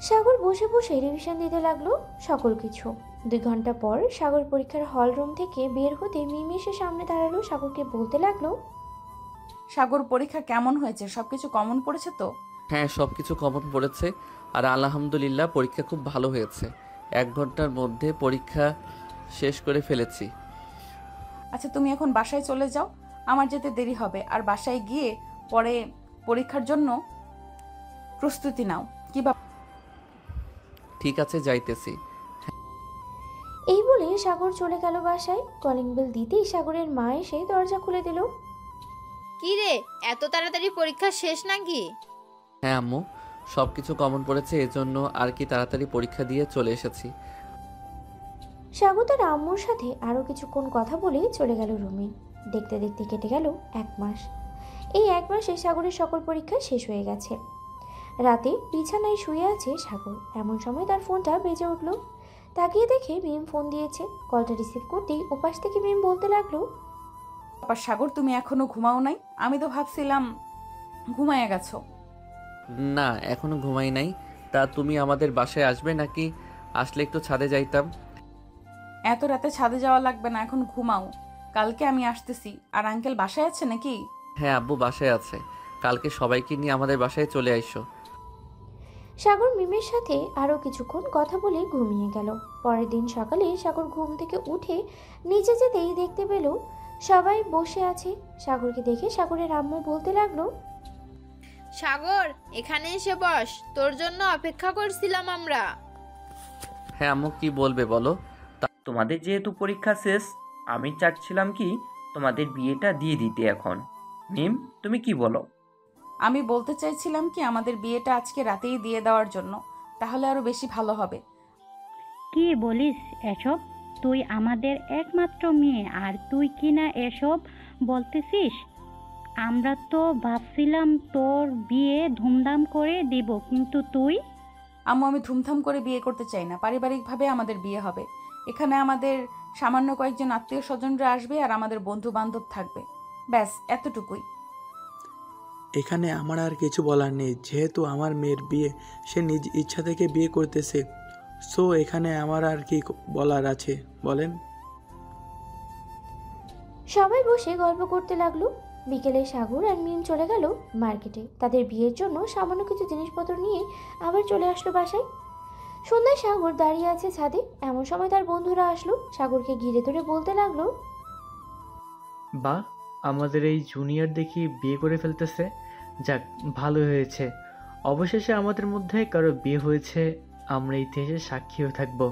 সাগর বসে বসে রিভিশন দিতে লাগলো সকল কিছু। 2 ঘন্টা পর সাগর পরীক্ষার হল রুম থেকে বের হতে মিমি এসে সামনে দাঁড়ালো। সাগরকে বলতে লাগলো, সাগর পরীক্ষা কেমন হয়েছে? সবকিছু কমন পড়েছে তো? হ্যাঁ, সব কিছু কমন পড়েছে আর আলহামদুলিল্লাহ পরীক্ষা খুব ভালো হয়েছে। 1 ঘন্টার মধ্যে পরীক্ষা শেষ করে ফেলেছি। আচ্ছা, তুমি এখন বাসায় চলে যাও, আমার যেতে দেরি হবে। আর বাসায় গিয়ে পরে পরীক্ষার জন্য প্রস্তুতি নাও। কি ঠিক আছে, যাইতেছি। এই বলে সাগর চলে গেল বাসায়। কলিং বেল দিতেই সাগরের মা এসে দরজা খুলে দিল। কি রে, এত তাড়াতাড়ি পরীক্ষা শেষ নাকি? হ্যাঁ আম্মু, সব কিছু কমন পড়েছে, এজন্য আর কি তাড়াতাড়ি পরীক্ষা দিয়ে চলে এসেছি। সাগর তার আম্মুর সাথে আরো কিছুক্ষণ কথা বলে চলে গেল রুমে। দেখতে দেখতে কেটে গেল 1 মাস। এই 1 মাসে সাগরের সকল পরীক্ষা শেষ হয়ে গেছে। রাতে বিছানায় শুয়ে আছে সাগর। এমন সময় তার ফোনটা বেজে উঠল। তাকিয়ে দেখে মিম ফোন দিয়েছে। কলটা রিসিভ করতেই ওপাশ থেকে মিম বলতে লাগলো, ব্যাপার সাগর, তুমি এখনো ঘুমাও নাই? আমি তো ভাবছিলাম ঘুমাইয়া গেছো। না, এখনো ঘুমাই নাই। তা তুমি আমাদের বাসায় আসবে নাকি? আসলে একটু ছাদে যাইতাম। এত রাতে ছাদে যাওয়া লাগবে না, এখন ঘুমাও। কালকে আমি আসতেছি। আর আঙ্কেল বাসায় আছে নাকি? হ্যাঁ আব্বু বাসায় আছে, কালকে সবাইকে নিয়ে আমাদের বাসায় চলে আইসো। সাগর মিমের সাথে আরো কিছুক্ষণ কথা বলে ঘুমিয়ে গেল। পরের দিন সকালে সাগর ঘুম থেকে উঠে নিচে যেতেই দেখতে পেল সবাই বসে আছে। সাগরকে দেখে সাগরের আম্মু বলতে লাগলো, সাগর, এখানে এসে বস, তোর জন্য অপেক্ষা করছিলাম আমরা। হ্যাঁ আম্মু, কি বলবে বলো। তোমাদের যেহেতু পরীক্ষা শেষ, আমি চাচ্ছিলাম কি তোমাদের বিয়েটা দিয়ে দিতে এখন। মিম, তুমি কি বলো? আমি বলতে চাইছিলাম কি আমাদের বিয়েটা আজকে রাতেই দিয়ে দেওয়ার জন্য, তাহলে আরো বেশি ভালো হবে। কি বলিস এসব? তুই আমাদের একমাত্র মেয়ে আর তুই কিনা এসব বলতেছিস? আমরা তো ভাবছিলাম তোর বিয়ে ধুমধাম করে দিব, কিন্তু তুই। আম্মু, আমি ধুমধাম করে বিয়ে করতে চাই না। পারিবারিকভাবে আমাদের বিয়ে হবে। এখানে আমাদের সামান্য কয়েকজন আত্মীয় স্বজনরা আসবে আর আমাদের বন্ধু বান্ধব থাকবে, ব্যাস এতটুকুই। এখানে আমার আর কিছু বলার নেই। যেহেতু আমার মেয়ের বিয়ে, সে নিজ ইচ্ছা থেকে বিয়ে করতেছে, সো এখানে আমার আর কি বলার আছে বলেন? সবাই বসে গল্প করতে লাগলো। বিকেলে সাগর আর মিম চলে গেল মার্কেটে। তাদের বিয়ের জন্য সামান্য কিছু জিনিসপত্র নিয়ে আবার চলে আসলো বাসায়। সন্ধ্যায় সাগর দাঁড়িয়ে আছে ছাদে। এমন সময় তার বন্ধুরা আসলো। সাগরকে ঘিরে ধরে বলতে লাগলো, বা আমাদের এই জুনিয়র দেখি বিয়ে করে ফেলতেছে। যাক, ভালো হয়েছে, অবশেষে আমাদের মধ্যে কারো বিয়ে হয়েছে। আমরা ইতিহাসে সাক্ষী হয়ে থাকবো।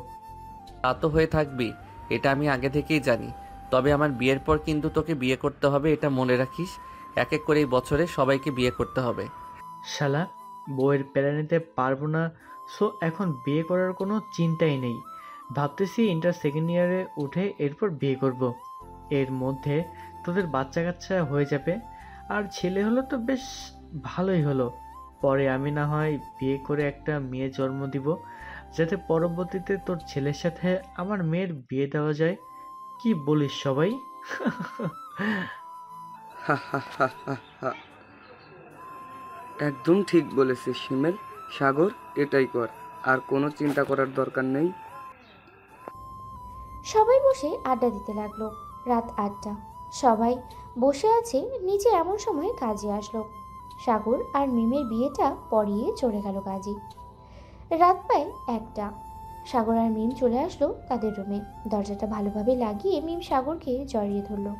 তা তো হয়ে থাকবি, এটা আমি আগে থেকেই জানি। তবে আমার বিয়ের পর কিন্তু তোকে বিয়ে করতে হবে, এটা মনে রাখিস। এক এক করে এই বছরে সবাইকে বিয়ে করতে হবে। শালা, বউয়ের প্যারা নিতে পারবো না, সো এখন বিয়ে করার কোনো চিন্তাই নেই। ভাবতেছি ইন্টার 2nd ইয়ারে উঠে এরপর বিয়ে করব। এর মধ্যে তোদের বাচ্চা কাচ্চা হয়ে যাবে। আর ছেলে হলো তো বেশ ভালোই হলো। পরে আমি না হয় বিয়ে করে একটা মেয়ে জন্ম দিব, যাতে পরবর্তীতে তোর ছেলের সাথে আমার মেয়ের বিয়ে দেওয়া যায়। কি বলিস সবাই? হা হা হা হা হা। একদম ঠিক বলেছিস শিমেল। সাগর, এটাই কর, আর কোনো চিন্তা করার দরকার নেই। সবাই বসে আড্ডা দিতে লাগলো। রাত 8টা। সবাই বসে আছে নিচে, এমন সময় কাজী আসলো। সাগর আর মিমের বিয়েটা পড়িয়ে চলে গেল কাজী। রাত প্রায় 1টা। সাগর আর মিম চলে আসলো তাদের রুমে। দরজাটা ভালোভাবে লাগিয়ে মিম সাগরকে জড়িয়ে ধরলো।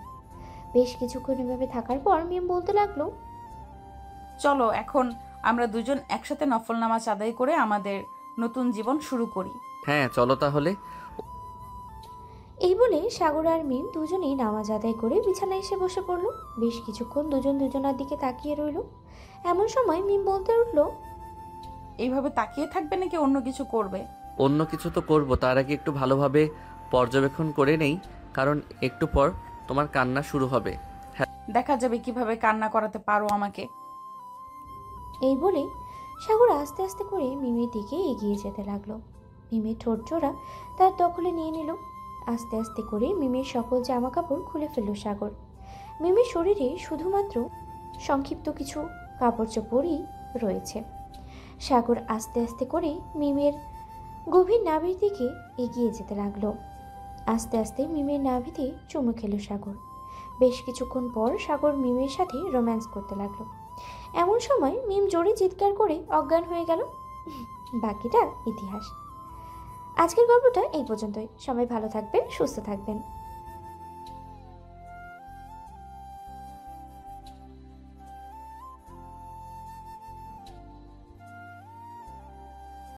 বেশ কিছুক্ষণ এভাবে থাকার পর মিম বলতে লাগলো, চলো এখন আমরা দুজন একসাথে নফল নামাজ আদায় করে আমাদের নতুন জীবন শুরু করি। হ্যাঁ চলো তাহলে। এই বলে সাগর আর মিম দুজনেই নামাজ আদায় করে বিছানায় এসে বসে পড়লো। বেশ কিছুক্ষণ দুজন দুজনার দিকে তাকিয়ে রইল। এমন সময় মিম বলতে উঠলো, এইভাবে তাকিয়ে থাকবে নাকি অন্য কিছু করবে? অন্য কিছু তো করব, তার আগে একটু ভালোভাবে পর্যবেক্ষণ করে নেই, কারণ একটু পর তোমার কান্না শুরু হবে। দেখা যাবে কিভাবে কান্না করাতে পারো আমাকে। এই বলে সাগর আস্তে আস্তে করে মিমের দিকে এগিয়ে যেতে লাগলো। মিমের ঠোঁট জোড়া তার দখলে নিয়ে নিল। আস্তে আস্তে করে মিমের সকল জামা কাপড় খুলে ফেলল সাগর। মিমের শরীরে শুধুমাত্র সংক্ষিপ্ত কিছু কাপড় চোপড়ই রয়েছে। সাগর আস্তে আস্তে করে মিমের গভীর নাভির দিকে এগিয়ে যেতে লাগলো। আস্তে আস্তে মিমের নাভিতে চুমু খেল সাগর। বেশ কিছুক্ষণ পর সাগর মিমের সাথে রোম্যান্স করতে লাগলো। এমন সময় মিম জোরে চিৎকার করে অজ্ঞান হয়ে গেল। বাকিটা ইতিহাস। আজকের গল্পটা এই পর্যন্তই। সবাই ভালো থাকবেন, সুস্থ থাকবেন।